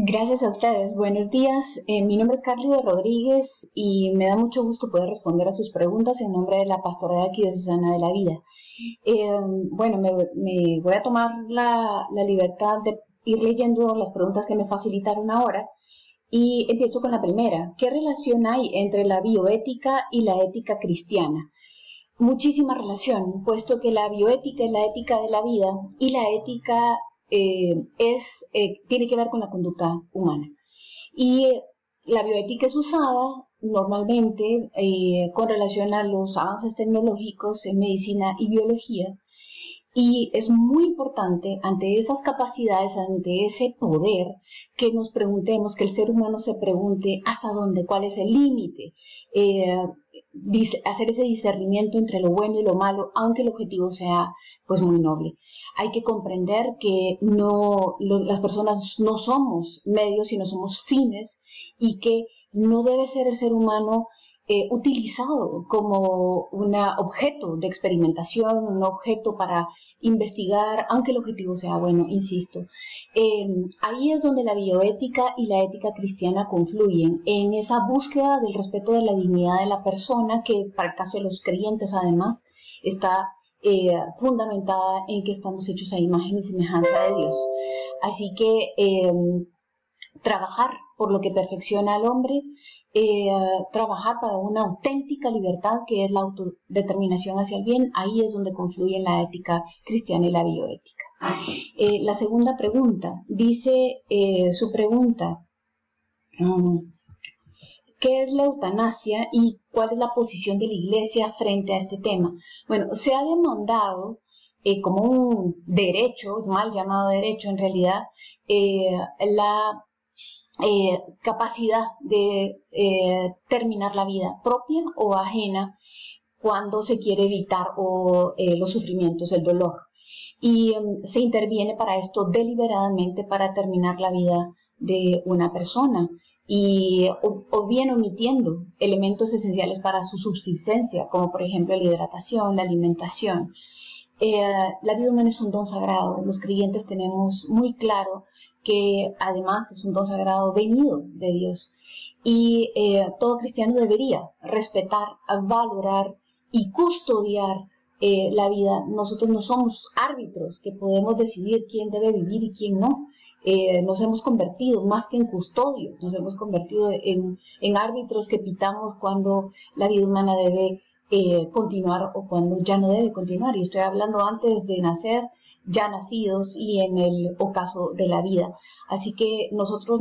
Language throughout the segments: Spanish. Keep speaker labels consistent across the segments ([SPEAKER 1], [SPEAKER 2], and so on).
[SPEAKER 1] Gracias a ustedes. Buenos días. Mi nombre es Carly de Rodríguez y me da mucho gusto poder responder a sus preguntas en nombre de la Pastoral Arquidiocesana de la Vida. Me voy a tomar la libertad de ir leyendo las preguntas que me facilitaron ahora y empiezo con la primera. ¿Qué relación hay entre la bioética y la ética cristiana? Muchísima relación, puesto que la bioética es la ética de la vida y la ética tiene que ver con la conducta humana. Y la bioética es usada normalmente con relación a los avances tecnológicos en medicina y biología, y es muy importante ante esas capacidades, ante ese poder, que nos preguntemos, que el ser humano se pregunte hasta dónde, cuál es el límite, hacer ese discernimiento entre lo bueno y lo malo, aunque el objetivo sea pues muy noble. Hay que comprender que las personas no somos medios, sino somos fines, y que no debe ser el ser humano utilizado como un objeto de experimentación, un objeto para investigar, aunque el objetivo sea bueno, insisto. Ahí es donde la bioética y la ética cristiana confluyen, en esa búsqueda del respeto de la dignidad de la persona, que para el caso de los creyentes además está fundamentada en que estamos hechos a imagen y semejanza de Dios. Así que trabajar por lo que perfecciona al hombre, trabajar para una auténtica libertad que es la autodeterminación hacia el bien, ahí es donde confluyen la ética cristiana y la bioética. La segunda pregunta, dice su pregunta, ¿qué es la eutanasia y cuál es la posición de la Iglesia frente a este tema? Bueno, se ha demandado como un derecho, mal llamado derecho en realidad, la capacidad de terminar la vida propia o ajena cuando se quiere evitar los sufrimientos, el dolor. Y se interviene para esto deliberadamente para terminar la vida de una persona, y o bien omitiendo elementos esenciales para su subsistencia, como por ejemplo la hidratación, la alimentación. La vida humana es un don sagrado. Los creyentes tenemos muy claro que además es un don sagrado venido de Dios, y todo cristiano debería respetar, valorar y custodiar la vida. Nosotros no somos árbitros que podemos decidir quién debe vivir y quién no. Nos hemos convertido, más que en custodios, nos hemos convertido en árbitros que pitamos cuando la vida humana debe continuar o cuando ya no debe continuar. Y estoy hablando antes de nacer, ya nacidos y en el ocaso de la vida. Así que nuestro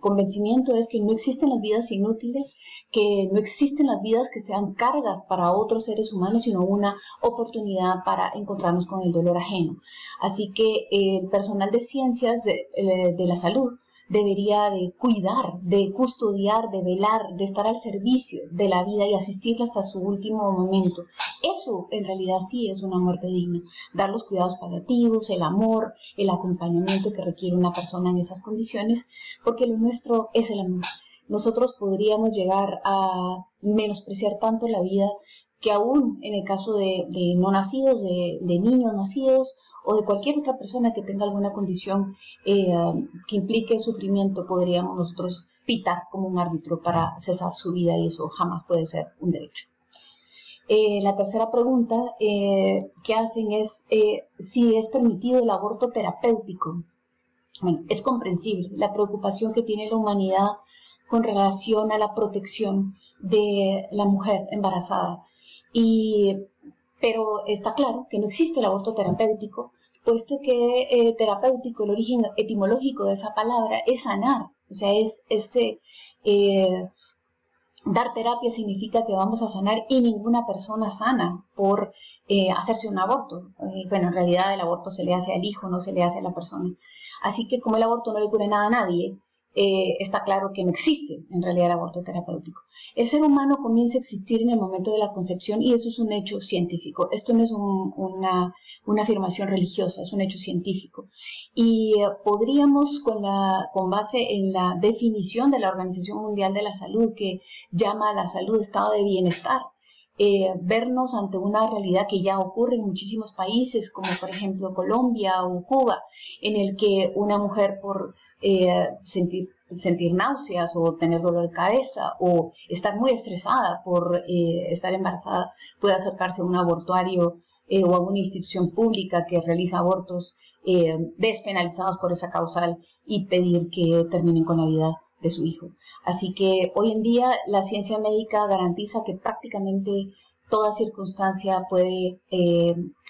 [SPEAKER 1] convencimiento es que no existen las vidas inútiles, que no existen las vidas que sean cargas para otros seres humanos, sino una oportunidad para encontrarnos con el dolor ajeno. Así que el personal de ciencias de la salud debería de cuidar, de custodiar, de velar, de estar al servicio de la vida y asistirla hasta su último momento. Eso en realidad sí es una muerte digna, dar los cuidados paliativos, el amor, el acompañamiento que requiere una persona en esas condiciones, porque lo nuestro es el amor. Nosotros podríamos llegar a menospreciar tanto la vida que aún en el caso de no nacidos, de niños nacidos, o de cualquier otra persona que tenga alguna condición que implique sufrimiento, podríamos nosotros pitar como un árbitro para cesar su vida, y eso jamás puede ser un derecho. La tercera pregunta que hacen es si es permitido el aborto terapéutico. Bueno, es comprensible la preocupación que tiene la humanidad con relación a la protección de la mujer embarazada, pero está claro que no existe el aborto terapéutico, puesto que terapéutico, el origen etimológico de esa palabra es sanar, o sea, dar terapia significa que vamos a sanar, y ninguna persona sana por hacerse un aborto. Bueno, en realidad el aborto se le hace al hijo, no se le hace a la persona. Así que como el aborto no le cura nada a nadie, está claro que no existe en realidad el aborto terapéutico. El ser humano comienza a existir en el momento de la concepción, y eso es un hecho científico. Esto no es una afirmación religiosa, es un hecho científico. Y podríamos, con base en la definición de la Organización Mundial de la Salud, que llama a la salud estado de bienestar, vernos ante una realidad que ya ocurre en muchísimos países, como por ejemplo Colombia o Cuba, en el que una mujer por sentir náuseas o tener dolor de cabeza o estar muy estresada por estar embarazada puede acercarse a un abortuario o a una institución pública que realiza abortos despenalizados por esa causal y pedir que terminen con la vida de su hijo. Así que hoy en día la ciencia médica garantiza que prácticamente toda circunstancia puede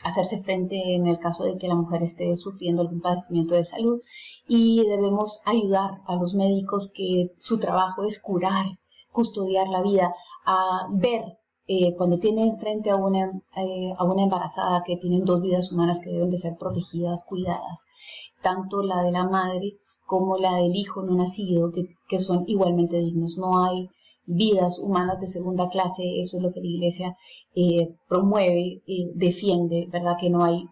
[SPEAKER 1] hacerse frente en el caso de que la mujer esté sufriendo algún padecimiento de salud, y debemos ayudar a los médicos que su trabajo es curar, custodiar la vida, a ver cuando tienen frente a una embarazada que tienen dos vidas humanas que deben de ser protegidas, cuidadas, tanto la de la madre como la del hijo no nacido, que son igualmente dignos. No hay vidas humanas de segunda clase, eso es lo que la Iglesia promueve, defiende, ¿verdad? Que no hay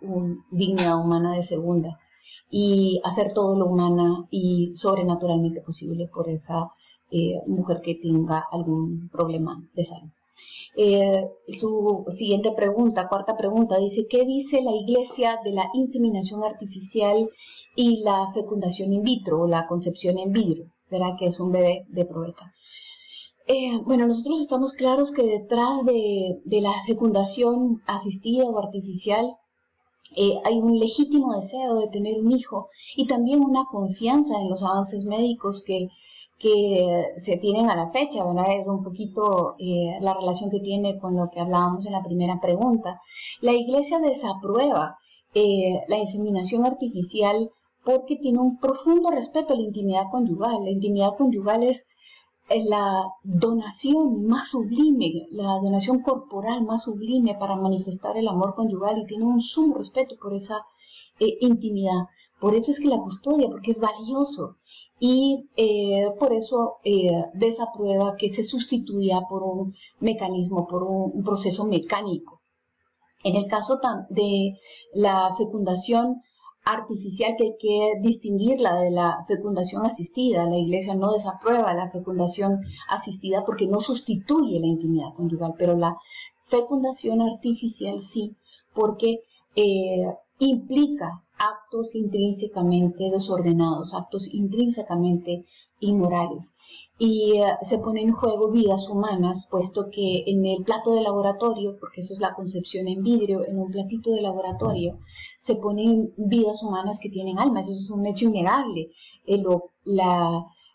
[SPEAKER 1] dignidad humana de segunda. Y hacer todo lo humana y sobrenaturalmente posible por esa mujer que tenga algún problema de salud. Su siguiente pregunta, cuarta pregunta, dice: ¿qué dice la Iglesia de la inseminación artificial y la fecundación in vitro o la concepción in vitro? ¿Verdad? Que es un bebé de probeta. Bueno, nosotros estamos claros que detrás de la fecundación asistida o artificial hay un legítimo deseo de tener un hijo y también una confianza en los avances médicos que se tienen a la fecha, ¿verdad? Es un poquito la relación que tiene con lo que hablábamos en la primera pregunta. La Iglesia desaprueba la inseminación artificial porque tiene un profundo respeto a la intimidad conyugal. La intimidad conyugal es la donación más sublime, la donación corporal más sublime para manifestar el amor conyugal, y tiene un sumo respeto por esa intimidad. Por eso es que la custodia, porque es valioso. Y por eso desaprueba que se sustituya por un mecanismo, por un proceso mecánico. En el caso de la fecundación artificial, que hay que distinguirla de la fecundación asistida. La Iglesia no desaprueba la fecundación asistida porque no sustituye la intimidad conyugal, pero la fecundación artificial sí, porque implica actos intrínsecamente desordenados, actos intrínsecamente inmorales, y se pone en juego vidas humanas, puesto que en el plato de laboratorio, porque eso es la concepción en vidrio, en un platito de laboratorio se ponen vidas humanas que tienen almas. Eso es un hecho innegable.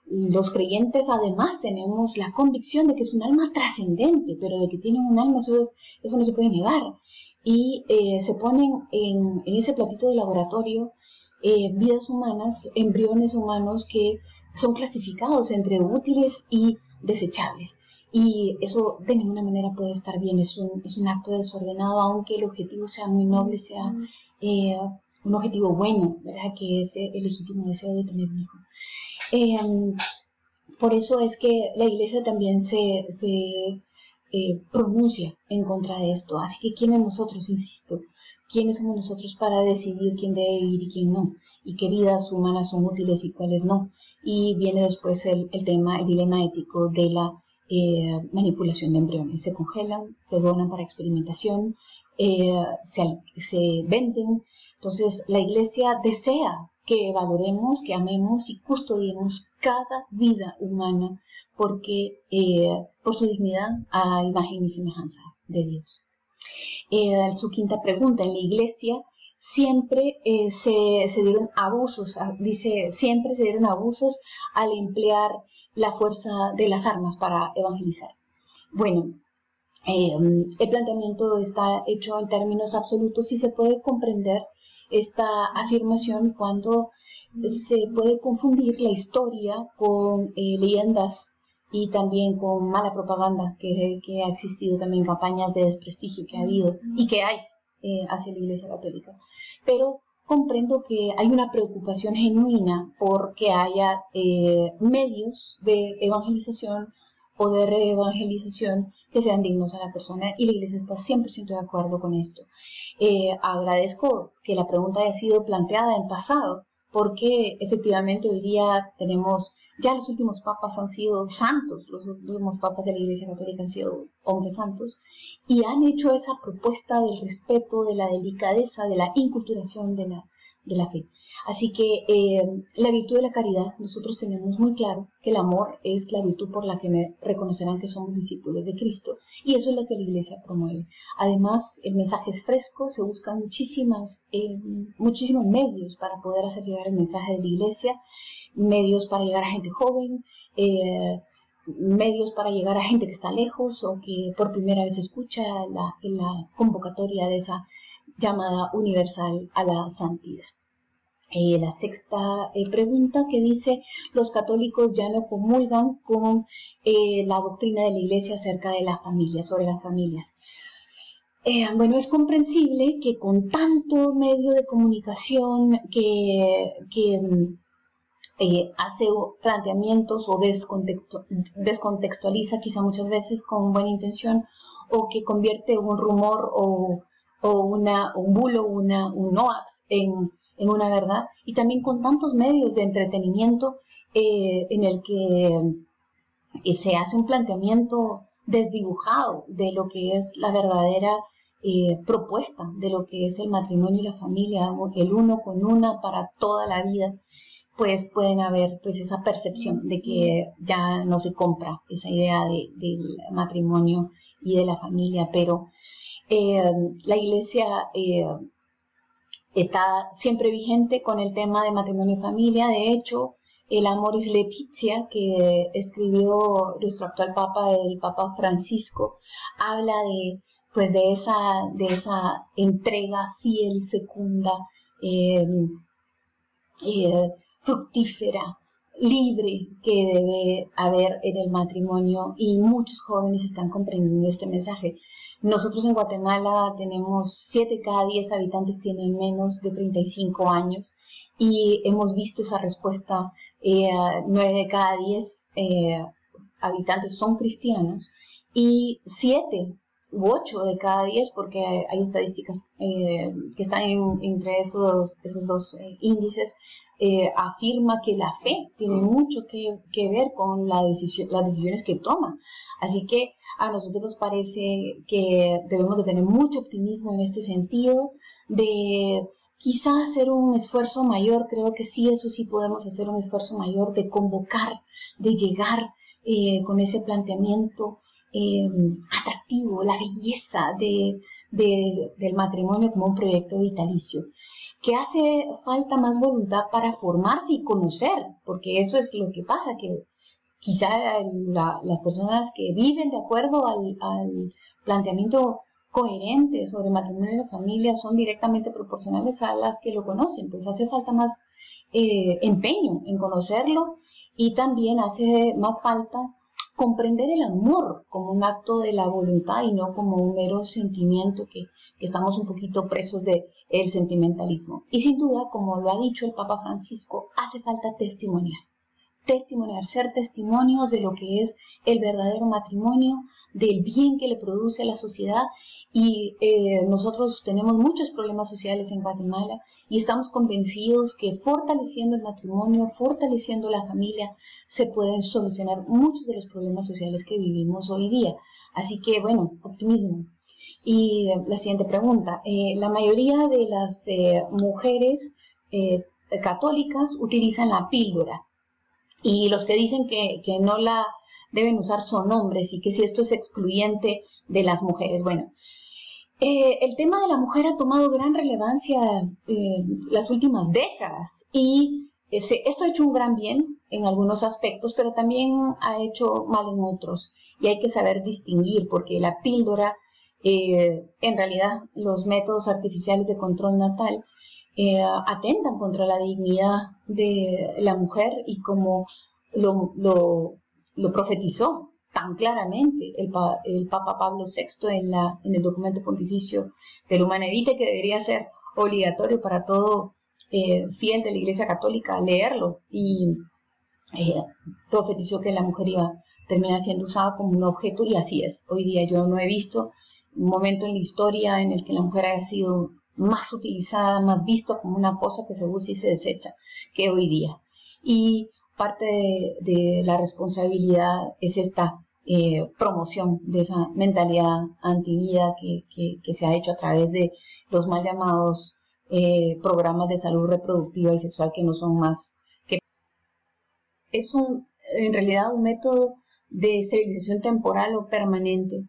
[SPEAKER 1] Los creyentes además tenemos la convicción de que es un alma trascendente, pero de que tienen un alma, eso no se puede negar. Y se ponen en ese platito de laboratorio vidas humanas, embriones humanos que son clasificados entre útiles y desechables. Y eso de ninguna manera puede estar bien, es un acto desordenado, aunque el objetivo sea muy noble, sea un objetivo bueno, ¿verdad? Que es el legítimo deseo de tener un hijo. Por eso es que la Iglesia también se pronuncia en contra de esto. Así que ¿quiénes nosotros, insisto? ¿Quiénes somos nosotros para decidir quién debe vivir y quién no? Y qué vidas humanas son útiles y cuáles no. Y viene después el dilema ético de la manipulación de embriones. Se congelan, se donan para experimentación, se venden. Entonces la Iglesia desea que valoremos, que amemos y custodiemos cada vida humana, porque por su dignidad a imagen y semejanza de Dios. Su quinta pregunta: en la Iglesia siempre se dieron abusos, dice, siempre se dieron abusos al emplear la fuerza de las armas para evangelizar. Bueno, el planteamiento está hecho en términos absolutos y se puede comprender esta afirmación cuando se puede confundir la historia con leyendas y también con mala propaganda que ha existido, también campañas de desprestigio que ha habido y que hay hacia la Iglesia Católica. Pero comprendo que hay una preocupación genuina por que haya medios de evangelización o de reevangelización que sean dignos a la persona, y la Iglesia está 100% de acuerdo con esto. Agradezco que la pregunta haya sido planteada en pasado, porque efectivamente hoy día tenemos, ya los últimos papas han sido santos, los últimos papas de la Iglesia Católica han sido hombres santos, y han hecho esa propuesta del respeto, de la delicadeza, de la inculturación de la fe. Así que la virtud de la caridad, nosotros tenemos muy claro que el amor es la virtud por la que reconocerán que somos discípulos de Cristo, y eso es lo que la Iglesia promueve. Además, el mensaje es fresco, se buscan muchísimos medios para poder hacer llegar el mensaje de la Iglesia, medios para llegar a gente joven, medios para llegar a gente que está lejos o que por primera vez escucha la convocatoria de esa llamada universal a la santidad. La sexta pregunta que dice, los católicos ya no comulgan con la doctrina de la Iglesia acerca de las familias, sobre las familias. Bueno, es comprensible que con tanto medio de comunicación que hace planteamientos o descontextualiza quizá muchas veces con buena intención, o que convierte un rumor o un bulo, un hoax en una verdad, y también con tantos medios de entretenimiento en el que se hace un planteamiento desdibujado de lo que es la verdadera propuesta de lo que es el matrimonio y la familia, el uno con una para toda la vida, pues pueden haber pues esa percepción de que ya no se compra esa idea del matrimonio y de la familia, pero la Iglesia está siempre vigente con el tema de matrimonio y familia. De hecho, el Amoris Laetitia que escribió nuestro actual Papa, el Papa Francisco, habla de esa entrega fiel, fecunda, fructífera, libre que debe haber en el matrimonio, y muchos jóvenes están comprendiendo este mensaje. Nosotros en Guatemala tenemos 7 de cada 10 habitantes tienen menos de 35 años y hemos visto esa respuesta. 9 de cada 10 habitantes son cristianos y 7 u 8 de cada 10, porque hay estadísticas que están entre esos dos índices, afirma que la fe tiene mucho que ver con las decisiones que toma. Así que a nosotros nos parece que debemos de tener mucho optimismo en este sentido, de quizás hacer un esfuerzo mayor. Creo que sí, eso sí podemos hacer un esfuerzo mayor de convocar, de llegar con ese planteamiento atractivo, la belleza del matrimonio como un proyecto vitalicio. Que hace falta más voluntad para formarse y conocer, porque eso es lo que pasa, que quizá las personas que viven de acuerdo al planteamiento coherente sobre matrimonio y la familia son directamente proporcionales a las que lo conocen. Pues hace falta más empeño en conocerlo, y también hace más falta comprender el amor como un acto de la voluntad y no como un mero sentimiento que estamos un poquito presos del sentimentalismo. Y sin duda, como lo ha dicho el Papa Francisco, hace falta testimoniar, ser testimonios de lo que es el verdadero matrimonio, del bien que le produce a la sociedad. Y nosotros tenemos muchos problemas sociales en Guatemala y estamos convencidos que fortaleciendo el matrimonio, fortaleciendo la familia, se pueden solucionar muchos de los problemas sociales que vivimos hoy día. Así que, bueno, optimismo. Y la siguiente pregunta. La mayoría de las mujeres católicas utilizan la píldora, y los que dicen que no la deben usar son hombres, y que si esto es excluyente de las mujeres. Bueno, el tema de la mujer ha tomado gran relevancia las últimas décadas, y esto ha hecho un gran bien en algunos aspectos, pero también ha hecho mal en otros, y hay que saber distinguir, porque la píldora, en realidad los métodos artificiales de control natal atentan contra la dignidad de la mujer, y como lo profetizó tan claramente el Papa Pablo VI en el documento pontificio del Humanae Vitae, que debería ser obligatorio para todo fiel de la Iglesia Católica leerlo, y profetizó que la mujer iba a terminar siendo usada como un objeto, y así es. Hoy día yo no he visto un momento en la historia en el que la mujer haya sido más utilizada, más visto como una cosa que se usa y se desecha que hoy día. Y parte de la responsabilidad es esta promoción de esa mentalidad antivida que se ha hecho a través de los mal llamados programas de salud reproductiva y sexual, que no son más que es en realidad un método de esterilización temporal o permanente.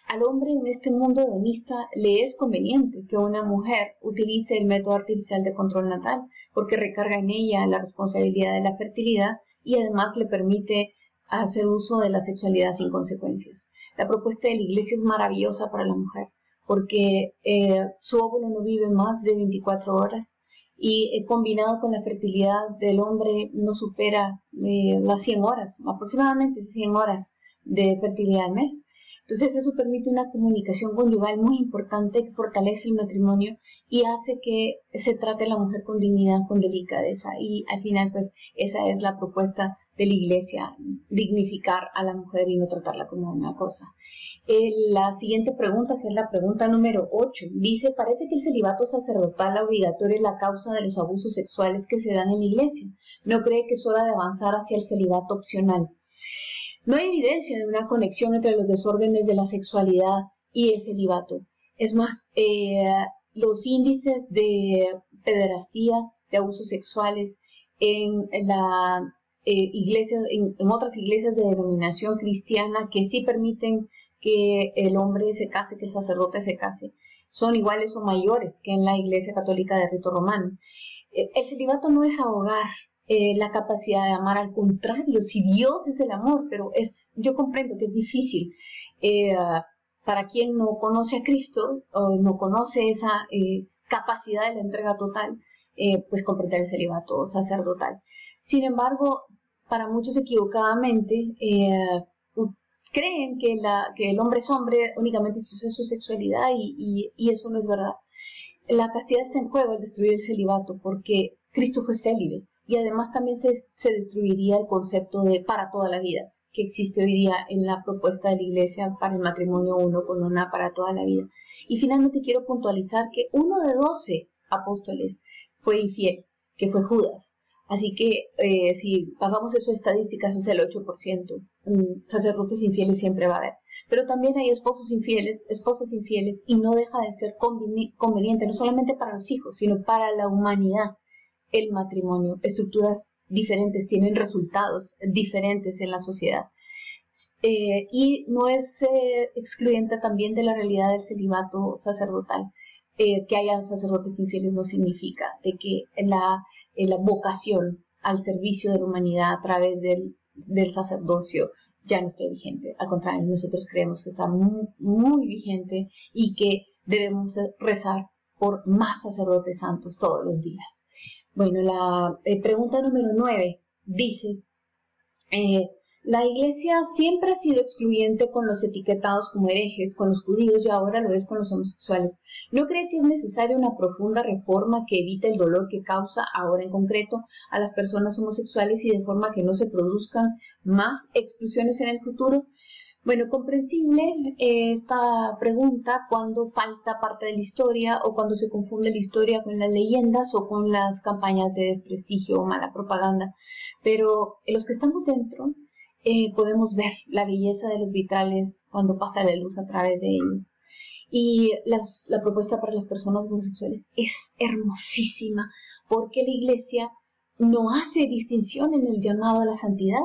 [SPEAKER 1] Al hombre en este mundo hedonista le es conveniente que una mujer utilice el método artificial de control natal, porque recarga en ella la responsabilidad de la fertilidad y además le permite hacer uso de la sexualidad sin consecuencias. La propuesta de la Iglesia es maravillosa para la mujer, porque su óvulo no vive más de 24 horas y combinado con la fertilidad del hombre no supera las 100 horas, aproximadamente 100 horas de fertilidad al mes. Entonces eso permite una comunicación conyugal muy importante que fortalece el matrimonio y hace que se trate a la mujer con dignidad, con delicadeza, y al final pues esa es la propuesta de la Iglesia, dignificar a la mujer y no tratarla como una cosa. La siguiente pregunta, que es la pregunta número 8, dice: parece que el celibato sacerdotal obligatorio es la causa de los abusos sexuales que se dan en la Iglesia. ¿No cree que es hora de avanzar hacia el celibato opcional? No hay evidencia de una conexión entre los desórdenes de la sexualidad y el celibato. Es más, los índices de pederastía, de abusos sexuales en la iglesia, en otras iglesias de denominación cristiana que sí permiten que el hombre se case, que el sacerdote se case, son iguales o mayores que en la Iglesia Católica de Rito Romano. El celibato no es ahogar la capacidad de amar, al contrario, si Dios es el amor, pero yo comprendo que es difícil para quien no conoce a Cristo o no conoce esa capacidad de la entrega total, pues comprender el celibato sacerdotal. Sin embargo, para muchos equivocadamente creen que el hombre es hombre únicamente si usa su sexualidad y eso no es verdad. La castidad está en juego al destruir el celibato, porque Cristo fue célibe, y además también se destruiría el concepto de para toda la vida que existe hoy día en la propuesta de la Iglesia para el matrimonio uno con una para toda la vida. Y finalmente quiero puntualizar que uno de 12 apóstoles fue infiel, que fue Judas. Así que si pasamos eso a estadísticas, es el 8%. Sacerdotes infieles siempre va a haber. Pero también hay esposos infieles, esposas infieles, y no deja de ser conveniente, no solamente para los hijos, sino para la humanidad, el matrimonio. Estructuras diferentes tienen resultados diferentes en la sociedad. Y no es excluyente también de la realidad del celibato sacerdotal. Que haya sacerdotes infieles no significa de que la vocación al servicio de la humanidad a través del sacerdocio ya no está vigente. Al contrario, nosotros creemos que está muy, muy vigente y que debemos rezar por más sacerdotes santos todos los días. Bueno, la pregunta número 9 dice: la Iglesia siempre ha sido excluyente con los etiquetados como herejes, con los judíos, y ahora lo es con los homosexuales. ¿No cree que es necesaria una profunda reforma que evite el dolor que causa ahora en concreto a las personas homosexuales y de forma que no se produzcan más exclusiones en el futuro? Bueno, comprensible esta pregunta cuando falta parte de la historia o cuando se confunde la historia con las leyendas o con las campañas de desprestigio o mala propaganda. Pero los que estamos dentro podemos ver la belleza de los vitrales cuando pasa la luz a través de ellos. Y la propuesta para las personas homosexuales es hermosísima, porque la Iglesia no hace distinción en el llamado a la santidad.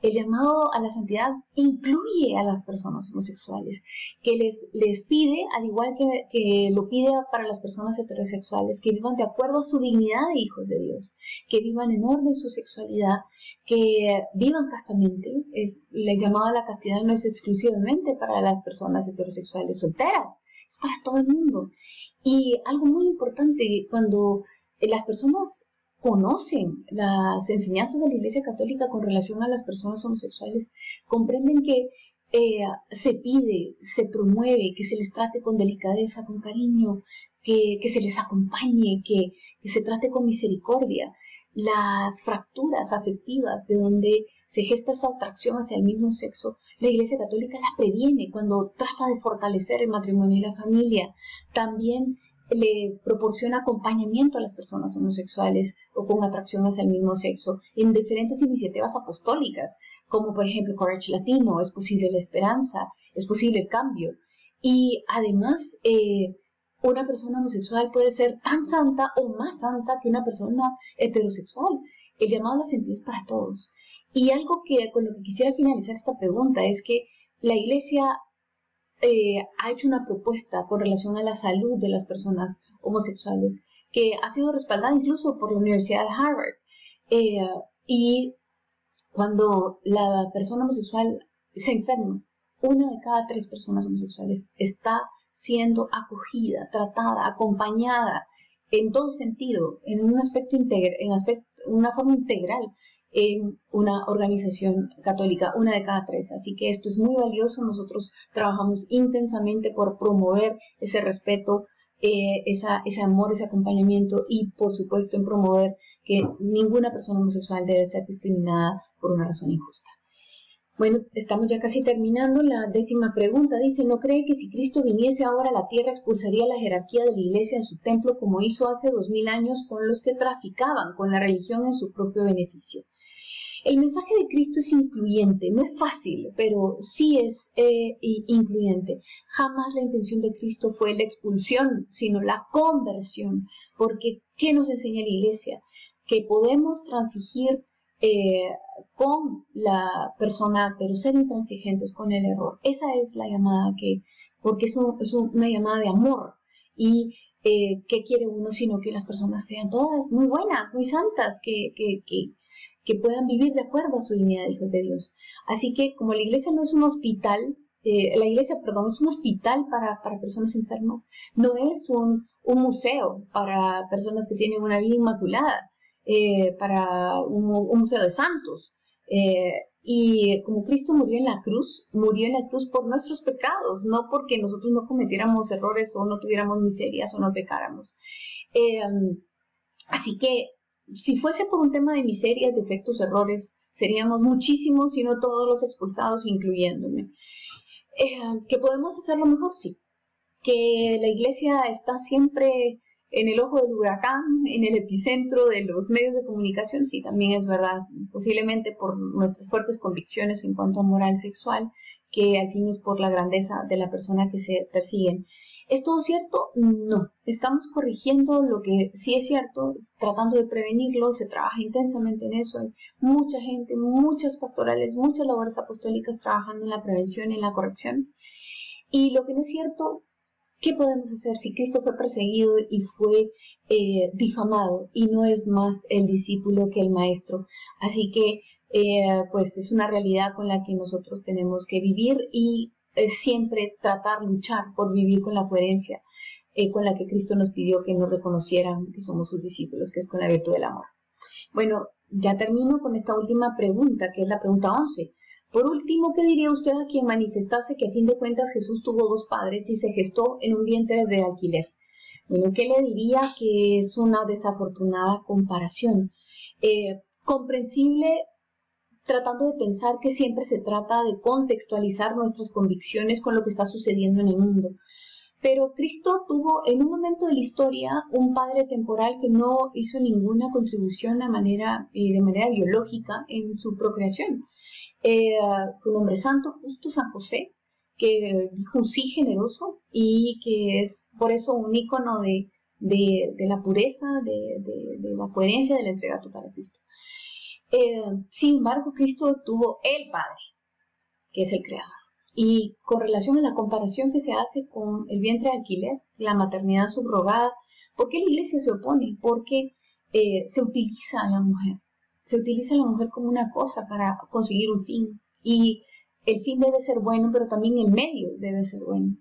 [SPEAKER 1] El llamado a la santidad incluye a las personas homosexuales, que les pide, al igual que lo pide para las personas heterosexuales, que vivan de acuerdo a su dignidad de hijos de Dios, que vivan en orden su sexualidad, que vivan castamente. El llamado a la castidad no es exclusivamente para las personas heterosexuales solteras, es para todo el mundo. Y algo muy importante, cuando las personas conocen las enseñanzas de la Iglesia Católica con relación a las personas homosexuales, comprenden que se pide, se promueve, que se les trate con delicadeza, con cariño, que se les acompañe, que se trate con misericordia. las fracturas afectivas de donde se gesta esa atracción hacia el mismo sexo, la Iglesia Católica las previene cuando trata de fortalecer el matrimonio y la familia. También le proporciona acompañamiento a las personas homosexuales o con atracción hacia el mismo sexo en diferentes iniciativas apostólicas, como por ejemplo Courage Latino, Es Posible la Esperanza, Es Posible el Cambio. Y además, una persona homosexual puede ser tan santa o más santa que una persona heterosexual. El llamado a la santidad es para todos. Y algo que con lo que quisiera finalizar esta pregunta es que la Iglesia ha hecho una propuesta con relación a la salud de las personas homosexuales que ha sido respaldada incluso por la Universidad de Harvard. Y cuando la persona homosexual se enferma, una de cada 3 personas homosexuales está siendo acogida, tratada, acompañada en todo sentido, en un aspecto una forma integral en una organización católica, una de cada 3. Así que esto es muy valioso. Nosotros trabajamos intensamente por promover ese respeto, ese amor, ese acompañamiento y por supuesto en promover que ninguna persona homosexual debe ser discriminada por una razón injusta. Bueno, estamos ya casi terminando. La 10ª pregunta dice, ¿no cree que si Cristo viniese ahora a la tierra expulsaría la jerarquía de la iglesia de su templo como hizo hace 2000 años con los que traficaban con la religión en su propio beneficio? El mensaje de Cristo es incluyente, no es fácil, pero sí es incluyente. Jamás la intención de Cristo fue la expulsión, sino la conversión, porque ¿qué nos enseña la iglesia? Que podemos transigir con la persona, pero ser intransigentes con el error. Esa es la llamada porque es una llamada de amor. Y ¿qué quiere uno sino que las personas sean todas muy buenas, muy santas, que puedan vivir de acuerdo a su dignidad de hijos de Dios? Así que como la iglesia no es un hospital, es un hospital para personas enfermas, no es un museo para personas que tienen una vida inmaculada, para un museo de santos. Y como Cristo murió en la cruz por nuestros pecados, no porque nosotros no cometiéramos errores o no tuviéramos miserias o no pecáramos. Así que si fuese por un tema de miserias, defectos, errores, seríamos muchísimos, si no todos los expulsados, incluyéndome. ¿Que podemos hacerlo mejor? Sí. Que la iglesia está siempre en el ojo del huracán, en el epicentro de los medios de comunicación, sí, también es verdad, posiblemente por nuestras fuertes convicciones en cuanto a moral sexual, que al fin es por la grandeza de la persona que se persiguen. ¿Es todo cierto? No. Estamos corrigiendo lo que sí es cierto, tratando de prevenirlo, se trabaja intensamente en eso, hay mucha gente, muchas pastorales, muchas labores apostólicas trabajando en la prevención y en la corrección. Y lo que no es cierto, ¿qué podemos hacer si Cristo fue perseguido y fue difamado y no es más el discípulo que el maestro? Así que pues es una realidad con la que nosotros tenemos que vivir y siempre luchar por vivir con la coherencia con la que Cristo nos pidió que nos reconocieran que somos sus discípulos, que es con la virtud del amor. Bueno, ya termino con esta última pregunta, que es la pregunta 11. Por último, ¿qué diría usted a quien manifestase que a fin de cuentas Jesús tuvo 2 padres y se gestó en un vientre de alquiler? Bueno, ¿qué le diría? Que es una desafortunada comparación. Comprensible, tratando de pensar que siempre se trata de contextualizar nuestras convicciones con lo que está sucediendo en el mundo. Pero Cristo tuvo en un momento de la historia un padre temporal que no hizo ninguna contribución de manera biológica en su procreación. Fue un hombre santo, justo, San José, que dijo un sí generoso y que es por eso un ícono de la pureza, de la coherencia, de la entrega total a Cristo. Sin embargo, Cristo tuvo el Padre, que es el Creador. Y con relación a la comparación que se hace con el vientre de alquiler, la maternidad subrogada, ¿por qué la iglesia se opone? Porque se utiliza a la mujer. Se utiliza a la mujer como una cosa para conseguir un fin. Y el fin debe ser bueno, pero también el medio debe ser bueno.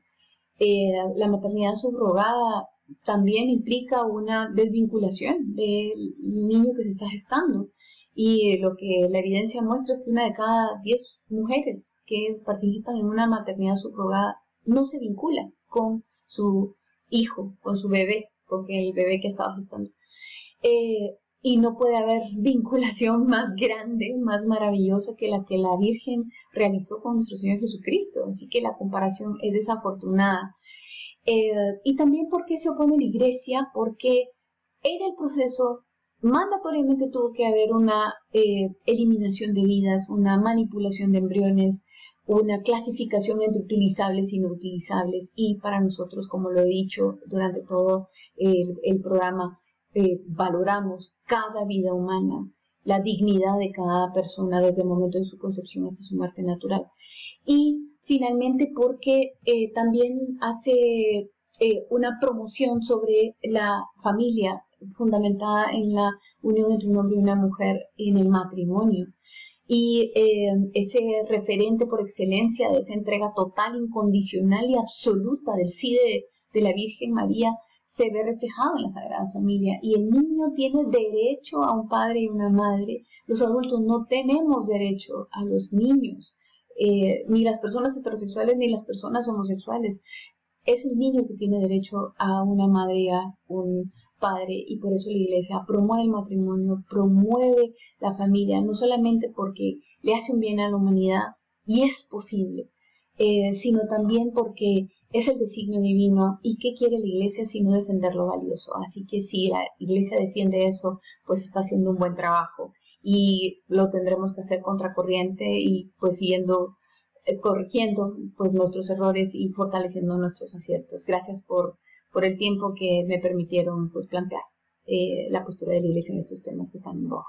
[SPEAKER 1] La maternidad subrogada también implica una desvinculación del niño que se está gestando. Y lo que la evidencia muestra es que una de cada 10 mujeres que participan en una maternidad subrogada no se vincula con su hijo, con su bebé, con el bebé que estaba gestando. y no puede haber vinculación más grande, más maravillosa que la Virgen realizó con nuestro Señor Jesucristo. Así que la comparación es desafortunada. Y también porque se opone la Iglesia, porque en el proceso mandatoriamente tuvo que haber una eliminación de vidas, una manipulación de embriones, una clasificación entre utilizables y no utilizables, y para nosotros, como lo he dicho durante todo el programa, valoramos cada vida humana, la dignidad de cada persona desde el momento de su concepción hasta su muerte natural. Y finalmente porque también hace una promoción sobre la familia fundamentada en la unión entre un hombre y una mujer en el matrimonio. Y ese referente por excelencia de esa entrega total, incondicional y absoluta del sí de la Virgen María se ve reflejado en la Sagrada Familia. Y el niño tiene derecho a un padre y una madre. Los adultos no tenemos derecho a los niños, ni las personas heterosexuales ni las personas homosexuales. Es el niño que tiene derecho a una madre y a un padre, y por eso la Iglesia promueve el matrimonio, promueve la familia, no solamente porque le hace un bien a la humanidad, y es posible, sino también porque es el designio divino. ¿Y qué quiere la Iglesia sino defender lo valioso? Así que si la Iglesia defiende eso, pues está haciendo un buen trabajo, y lo tendremos que hacer contracorriente y pues siguiendo corrigiendo pues nuestros errores y fortaleciendo nuestros aciertos. Gracias por el tiempo que me permitieron pues plantear la postura de la Iglesia en estos temas que están en boga.